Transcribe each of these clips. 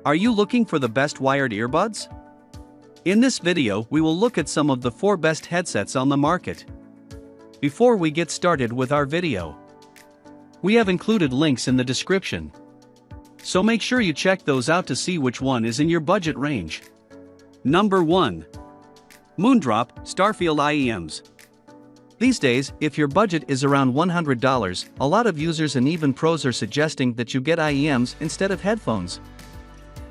Are you looking for the best wired earbuds? In this video, we will look at some of the 4 best headsets on the market. Before we get started with our video, we have included links in the description, so make sure you check those out to see which one is in your budget range. Number 1. Moondrop Starfield IEMs. These days, if your budget is around $100, a lot of users and even pros are suggesting that you get IEMs instead of headphones.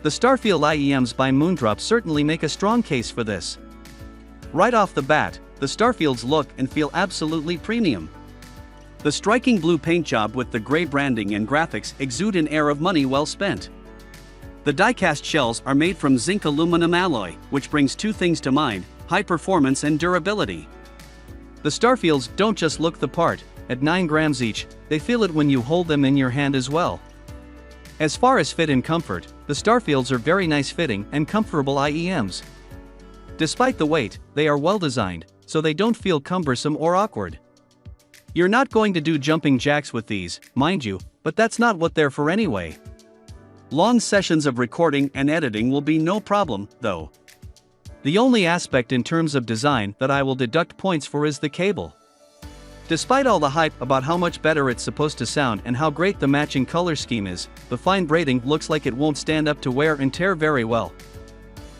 The Starfield IEMs by Moondrop certainly make a strong case for this. Right off the bat, the Starfields look and feel absolutely premium. The striking blue paint job with the gray branding and graphics exude an air of money well spent. The die-cast shells are made from zinc aluminum alloy, which brings 2 things to mind: high performance and durability. The Starfields don't just look the part. At 9 grams each, they feel it when you hold them in your hand as well. As far as fit and comfort, the Starfields are very nice fitting and comfortable IEMs. Despite the weight, they are well designed, so they don't feel cumbersome or awkward. You're not going to do jumping jacks with these, mind you, but that's not what they're for anyway. Long sessions of recording and editing will be no problem, though. The only aspect in terms of design that I will deduct points for is the cable. Despite all the hype about how much better it's supposed to sound and how great the matching color scheme is, the fine braiding looks like it won't stand up to wear and tear very well.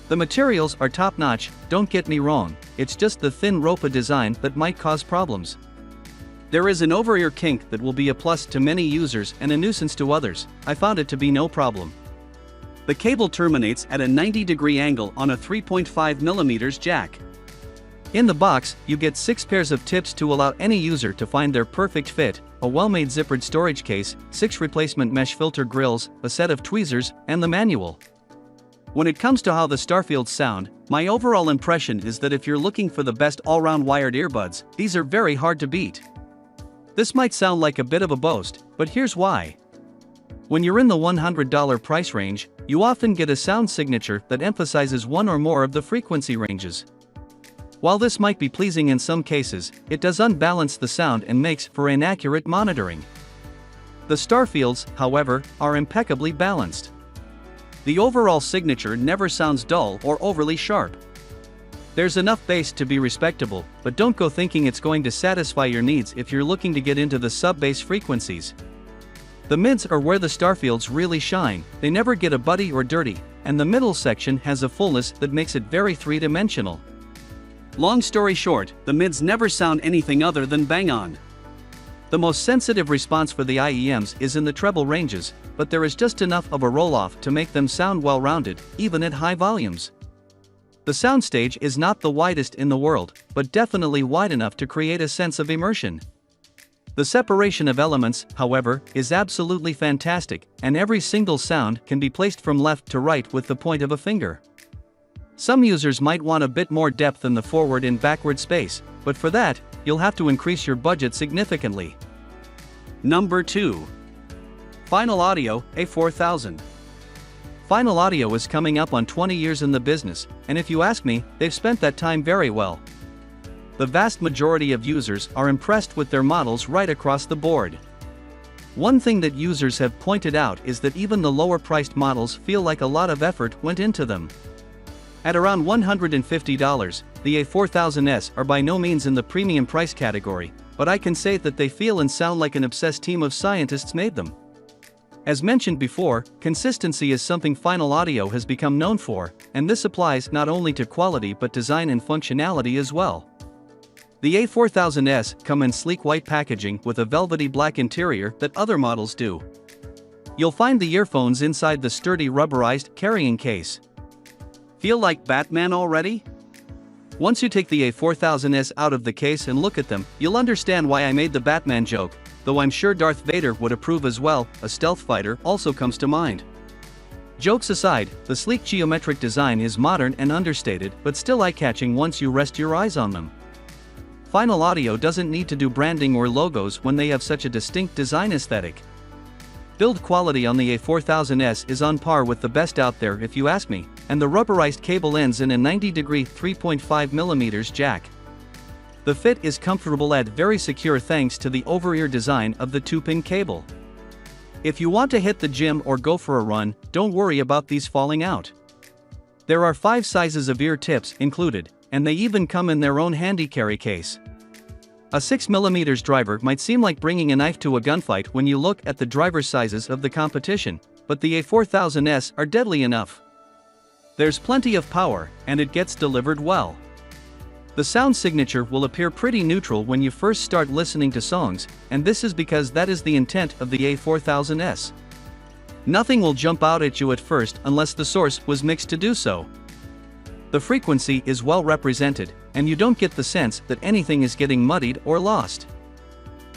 The materials are top-notch, don't get me wrong, it's just the thin ROPA design that might cause problems. There is an over-ear kink that will be a plus to many users and a nuisance to others. I found it to be no problem. The cable terminates at a 90-degree angle on a 3.5mm jack. In the box, you get 6 pairs of tips to allow any user to find their perfect fit, a well-made zippered storage case, 6 replacement mesh filter grills, a set of tweezers, and the manual. When it comes to how the Starfields sound, my overall impression is that if you're looking for the best all-round wired earbuds, these are very hard to beat. This might sound like a bit of a boast, but here's why. When you're in the $100 price range, you often get a sound signature that emphasizes one or more of the frequency ranges. While this might be pleasing in some cases, it does unbalance the sound and makes for inaccurate monitoring. The Starfields, however, are impeccably balanced. The overall signature never sounds dull or overly sharp. There's enough bass to be respectable, but don't go thinking it's going to satisfy your needs if you're looking to get into the sub-bass frequencies. The mids are where the Starfields really shine. They never get buddy or dirty, and the middle section has a fullness that makes it very three-dimensional. Long story short, the mids never sound anything other than bang on. The most sensitive response for the IEMs is in the treble ranges, but there is just enough of a roll-off to make them sound well-rounded, even at high volumes. The soundstage is not the widest in the world, but definitely wide enough to create a sense of immersion. The separation of elements, however, is absolutely fantastic, and every single sound can be placed from left to right with the point of a finger. Some users might want a bit more depth in the forward and backward space, but for that, you'll have to increase your budget significantly. Number 2. Final Audio A4000. Final Audio is coming up on 20 years in the business, and if you ask me, they've spent that time very well. The vast majority of users are impressed with their models right across the board. One thing that users have pointed out is that even the lower-priced models feel like a lot of effort went into them. At around $150, the A4000s are by no means in the premium price category, but I can say that they feel and sound like an obsessed team of scientists made them. As mentioned before, consistency is something Final Audio has become known for, and this applies not only to quality but design and functionality as well. The A4000s come in sleek white packaging with a velvety black interior that other models do. You'll find the earphones inside the sturdy rubberized carrying case. Feel like Batman already? Once you take the A4000s out of the case and look at them, you'll understand why I made the Batman joke, though I'm sure Darth Vader would approve as well. A stealth fighter also comes to mind. Jokes aside, the sleek geometric design is modern and understated, but still eye-catching once you rest your eyes on them. Final Audio doesn't need to do branding or logos when they have such a distinct design aesthetic. Build quality on the A4000s is on par with the best out there if you ask me, and the rubberized cable ends in a 90-degree 3.5mm jack. The fit is comfortable and very secure thanks to the over-ear design of the 2-pin cable. If you want to hit the gym or go for a run, don't worry about these falling out. There are 5 sizes of ear tips included, and they even come in their own handy carry case. A 6mm driver might seem like bringing a knife to a gunfight when you look at the driver sizes of the competition, but the A4000S are deadly enough. There's plenty of power, and it gets delivered well. The sound signature will appear pretty neutral when you first start listening to songs, and this is because that is the intent of the A4000S. Nothing will jump out at you at first unless the source was mixed to do so. The frequency is well represented, and you don't get the sense that anything is getting muddied or lost.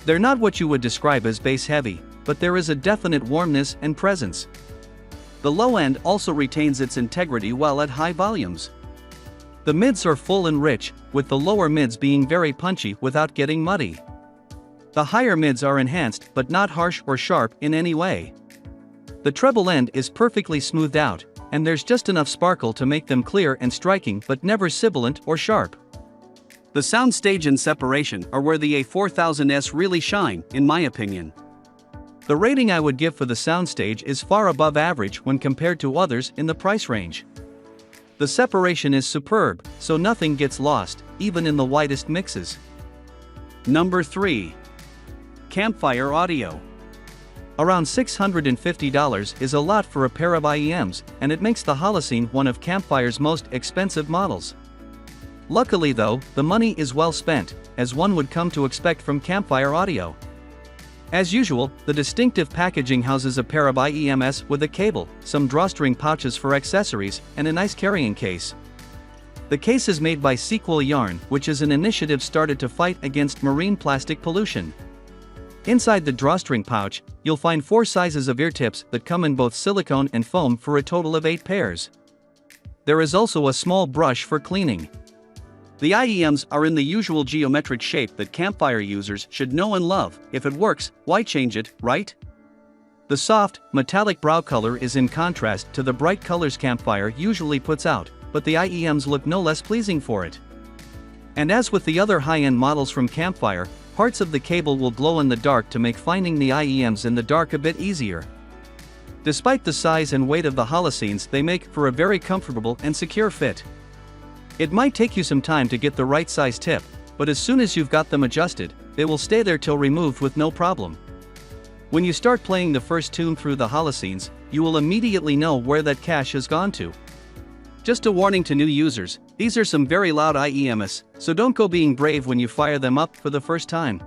They're not what you would describe as bass heavy, but there is a definite warmness and presence. The low end also retains its integrity well at high volumes. The mids are full and rich, with the lower mids being very punchy without getting muddy. The higher mids are enhanced but not harsh or sharp in any way. The treble end is perfectly smoothed out, and there's just enough sparkle to make them clear and striking but never sibilant or sharp. The soundstage and separation are where the A4000S really shine, in my opinion. The rating I would give for the soundstage is far above average when compared to others in the price range. The separation is superb, so nothing gets lost, even in the widest mixes. Number 3. Campfire Audio. Around $650 is a lot for a pair of IEMs, and it makes the Holocene one of Campfire's most expensive models. Luckily though, the money is well spent, as one would come to expect from Campfire Audio. As usual, the distinctive packaging houses a pair of IEMs with a cable, some drawstring pouches for accessories, and a nice carrying case. The case is made by Sequel Yarn, which is an initiative started to fight against marine plastic pollution. Inside the drawstring pouch, you'll find 4 sizes of ear tips that come in both silicone and foam for a total of 8 pairs. There is also a small brush for cleaning. The IEMs are in the usual geometric shape that Campfire users should know and love. If it works, why change it, right? The soft, metallic brow color is in contrast to the bright colors Campfire usually puts out, but the IEMs look no less pleasing for it. And as with the other high-end models from Campfire, parts of the cable will glow in the dark to make finding the IEMs in the dark a bit easier. Despite the size and weight of the Holocenes, they make for a very comfortable and secure fit. It might take you some time to get the right size tip, but as soon as you've got them adjusted, they will stay there till removed with no problem. When you start playing the first tune through the Holocenes, you will immediately know where that cache has gone to. Just a warning to new users, these are some very loud IEMs, so don't go being brave when you fire them up for the first time.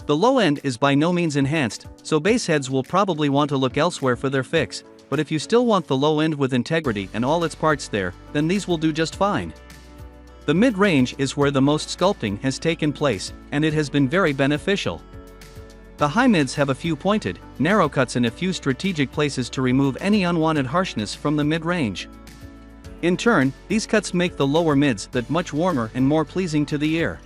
The low end is by no means enhanced, so bass heads will probably want to look elsewhere for their fix, but if you still want the low end with integrity and all its parts there, then these will do just fine. The mid-range is where the most sculpting has taken place, and it has been very beneficial. The high mids have a few pointed, narrow cuts in a few strategic places to remove any unwanted harshness from the mid-range. In turn, these cuts make the lower mids that much warmer and more pleasing to the ear.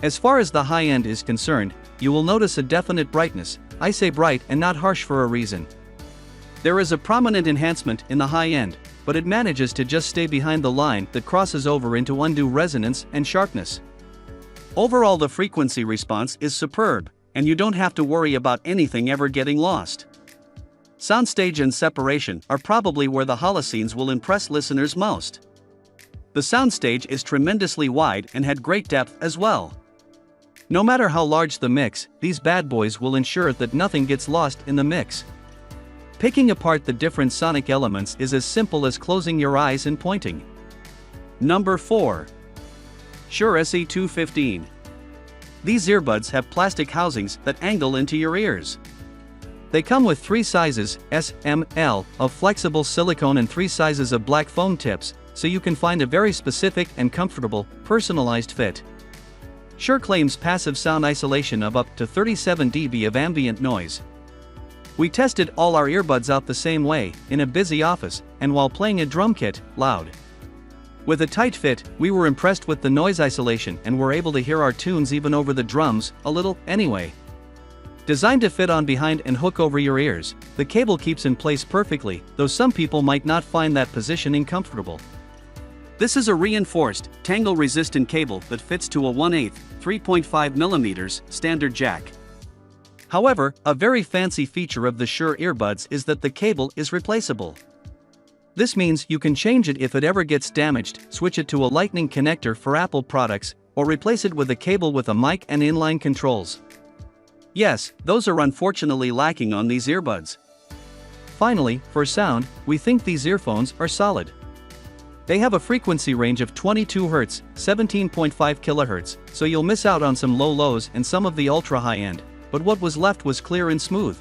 As far as the high end is concerned, you will notice a definite brightness. I say bright and not harsh for a reason. There is a prominent enhancement in the high end, but it manages to just stay behind the line that crosses over into undue resonance and sharpness. Overall, the frequency response is superb, and you don't have to worry about anything ever getting lost. Soundstage and separation are probably where the Holocenes will impress listeners most. The soundstage is tremendously wide and had great depth as well. No matter how large the mix, these bad boys will ensure that nothing gets lost in the mix. Picking apart the different sonic elements is as simple as closing your eyes and pointing. Number 4. Shure SE215. These earbuds have plastic housings that angle into your ears. They come with 3 sizes, S, M, L, of flexible silicone and 3 sizes of black foam tips, so you can find a very specific and comfortable, personalized fit. Shure claims passive sound isolation of up to 37 dB of ambient noise. We tested all our earbuds out the same way, in a busy office, and while playing a drum kit, loud. With a tight fit, we were impressed with the noise isolation and were able to hear our tunes even over the drums, a little, anyway. Designed to fit on behind and hook over your ears, the cable keeps in place perfectly, though some people might not find that positioning comfortable. This is a reinforced, tangle-resistant cable that fits to a 1/8, 3.5mm standard jack. However, a very fancy feature of the Shure earbuds is that the cable is replaceable. This means you can change it if it ever gets damaged, switch it to a lightning connector for Apple products, or replace it with a cable with a mic and inline controls. Yes, those are unfortunately lacking on these earbuds. Finally, for sound, we think these earphones are solid. They have a frequency range of 22 Hz, 17.5 kHz, so you'll miss out on some low lows and some of the ultra high end, but what was left was clear and smooth.